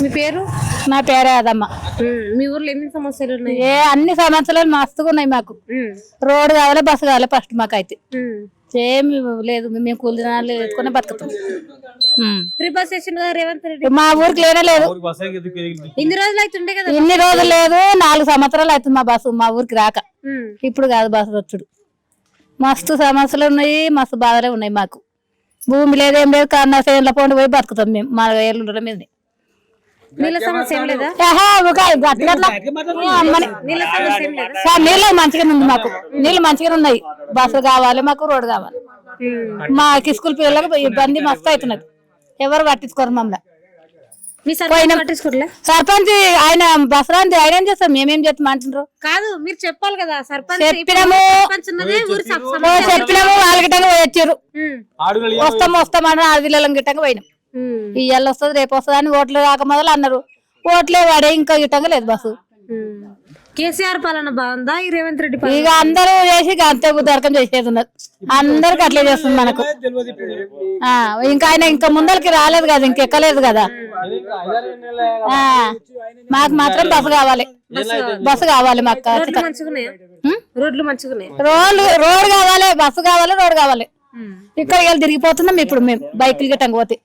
మీ పేరు? నా పేరే అదమ్మ. మీ ఊర్లో ఎన్ని సమస్యలు ఉన్నాయి? అన్ని సమస్యలు మస్తుగా ఉన్నాయి మాకు. రోడ్డు కావాలి, బస్సు కావాలి ఫస్ట్ మాకైతే. ఏమి లేదు, మేము కూలి దినాలు వేసుకుని బతుకుతాం. Free bus station Revanth Reddy మా ఊరికి లేనే లేదు. ఇన్ని రోజులు అవుతుండే కదా. ఇన్ని రోజులు లేదు, 4 సంవత్సరాలు అవుతుంది మా బస్సు మా ఊరికి రాక. ఇప్పుడు కాదు బస్సు వచ్చుడు. మస్తు సమస్యలు ఉన్నాయి, మస్తు బాధలే ఉన్నాయి మాకు. భూమి లేదు, ఏం లేదు, కన్నా చేనుల పండు పోయి బతుకుతాం మేము మా ఏళ్ళ మీద. నీళ్ళ సమస్య ఏం లేదా? నీళ్ళు మంచిగా ఉంది మాకు, నీళ్ళు మంచిగా ఉన్నాయి. బస్సులు కావాలి మాకు, రోడ్డు కావాలి. మా స్కూల్ పిల్లలకు ఇబ్బంది మస్తు అవుతున్నది, ఎవరు పట్టించుకోరు మమ్మల్ని. సర్పంచ్ ఆయన బసరాంతి ఆయన ఏం చేస్తాం, మేమేం చేస్తాం అంటున్నారు. కాదు మీరు చెప్పాలి కదా. సర్పంచ్ చెప్పినాము వాళ్ళ గిట్టంగా వచ్చారు. వస్తామని 6 పిల్లల గిట్టంగా పోయినాం. ఇవాళ వస్తుంది రేపు వస్తుంది అని ఓట్లు రాక మొదలు అన్నారు. ఓట్లే వాడే ఇంకా గిట్టంగా లేదు బస్సు. కేసీఆర్ పాలన బాగుందా ఈ రేవంత్ రెడ్డి? ఇక అందరూ చేసి అంతే బుద్ధరకం చేసేది ఉన్నది, అందరికి అట్లే చేస్తుంది మనకు. ఇంకా ఆయన ఇంకా ముందరికి రాలేదు కదా, ఇంకెక్కలేదు కదా. మాకు మాత్రం బస్సు కావాలి, బస్సు కావాలి మాకు. రోడ్లు మంచిగా రోడ్ కావాలి, బస్సు కావాలి, రోడ్ కావాలి. ఇక్కడ తిరిగిపోతున్నాం ఇప్పుడు మేము బైకులు గిట్టంగా పోతే.